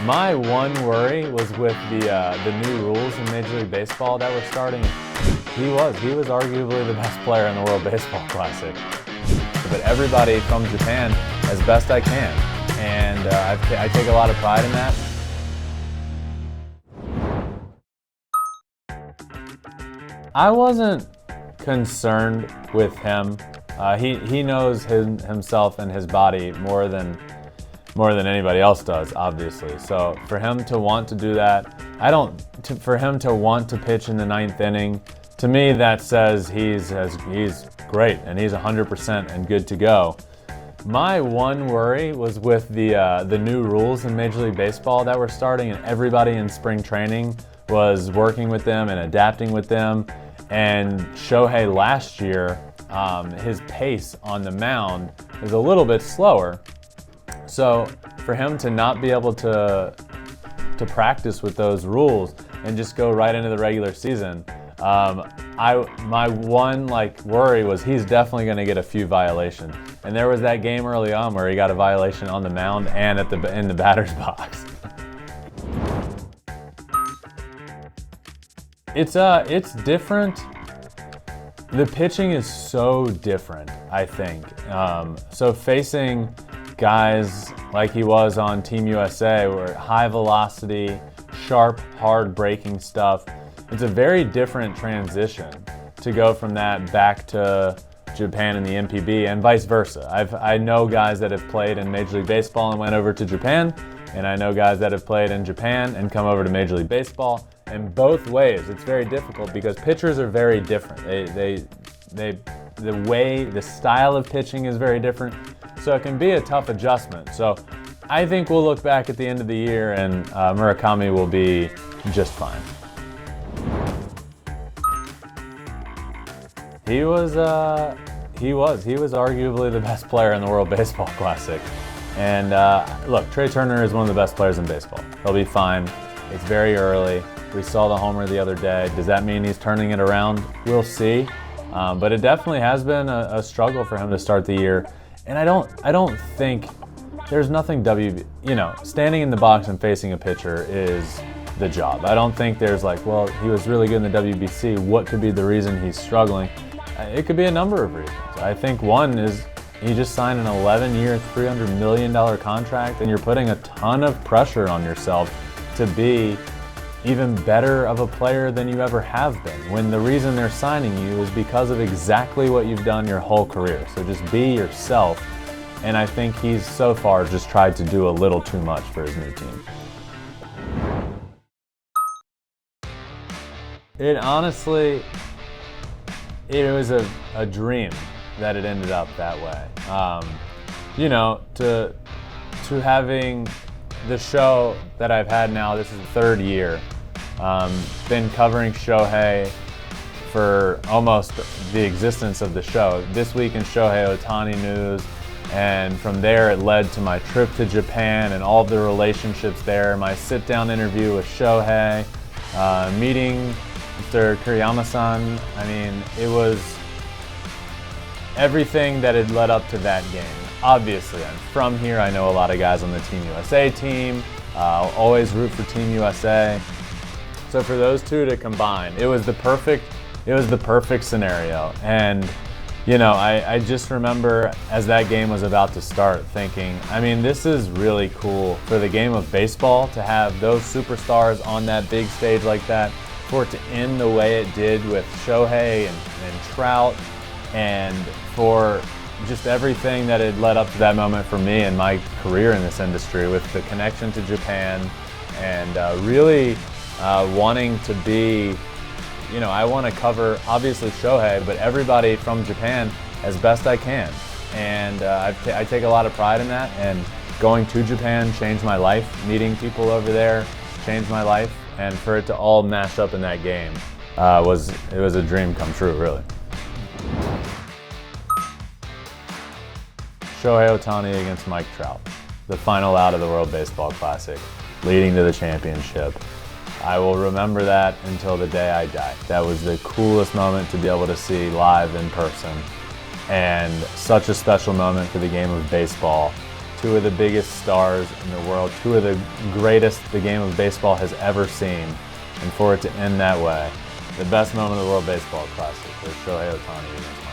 My one worry was with the new rules in Major League Baseball that were starting. He was arguably the best player in the World Baseball Classic. But everybody from Japan as best I can, and I take a lot of pride in that. I wasn't concerned with him. He knows himself and his body more than anybody else does, obviously. So for him to want to do that, for him to want to pitch in the 9th inning, to me that says he's great and he's 100% and good to go. My one worry was with the new rules in Major League Baseball that were starting, and everybody in spring training was working with them and adapting with them. And Shohei last year, his pace on the mound is a little bit slower. So for him to not be able to practice with those rules and just go right into the regular season, my one worry was he's definitely going to get a few violations. And there was that game early on where he got a violation on the mound and in the batter's box. It's different. The pitching is so different, I think. So facing guys like he was on Team USA, where high velocity, sharp, hard breaking stuff, it's a very different transition to go from that back to Japan in the MPB and vice versa. I know guys that have played in Major League Baseball and went over to Japan, and I know guys that have played in Japan and come over to Major League Baseball. And both ways, it's very difficult because pitchers are very different. The style of pitching is very different, so it can be a tough adjustment. So I think we'll look back at the end of the year and Murakami will be just fine. He was arguably the best player in the World Baseball Classic. And look, Trey Turner is one of the best players in baseball. He'll be fine. It's very early. We saw the homer the other day. Does that mean he's turning it around? We'll see. But it definitely has been a struggle for him to start the year. And I don't think there's nothing standing in the box and facing a pitcher is the job. I don't think there's well, he was really good in the WBC. What could be the reason he's struggling? It could be a number of reasons. I think one is he just signed an 11-year, $300 million contract, and you're putting a ton of pressure on yourself to be even better of a player than you ever have been, when the reason they're signing you is because of exactly what you've done your whole career. So just be yourself. And I think he's so far just tried to do a little too much for his new team. It honestly, it was a dream that it ended up that way. To having the show that I've had now, this is the 3rd year. Been covering Shohei for almost the existence of the show. This Week in Shohei Ohtani news, and from there it led to my trip to Japan and all of the relationships there, my sit-down interview with Shohei, meeting Mr. Kuriyama-san. I mean, it was everything that had led up to that game. Obviously, I'm from here. I know a lot of guys on the Team USA team. I'll always root for Team USA. So for those two to combine, it was the perfect scenario. And I just remember as that game was about to start thinking, I mean, this is really cool for the game of baseball to have those superstars on that big stage like that, for it to end the way it did with Shohei and Trout, and for just everything that had led up to that moment for me and my career in this industry, with the connection to Japan and really wanting to be, I want to cover obviously Shohei, but everybody from Japan as best I can. And I take a lot of pride in that, and going to Japan changed my life. Meeting people over there changed my life, and for it to all mash up in that game was a dream come true, really. Shohei Ohtani against Mike Trout, the final out of the World Baseball Classic, leading to the championship. I will remember that until the day I die. That was the coolest moment to be able to see live in person, and such a special moment for the game of baseball two of the biggest stars in the world, two of the greatest the game of baseball has ever seen, and for it to end that way, the best moment of the World Baseball Classic was Shohei Ohtani against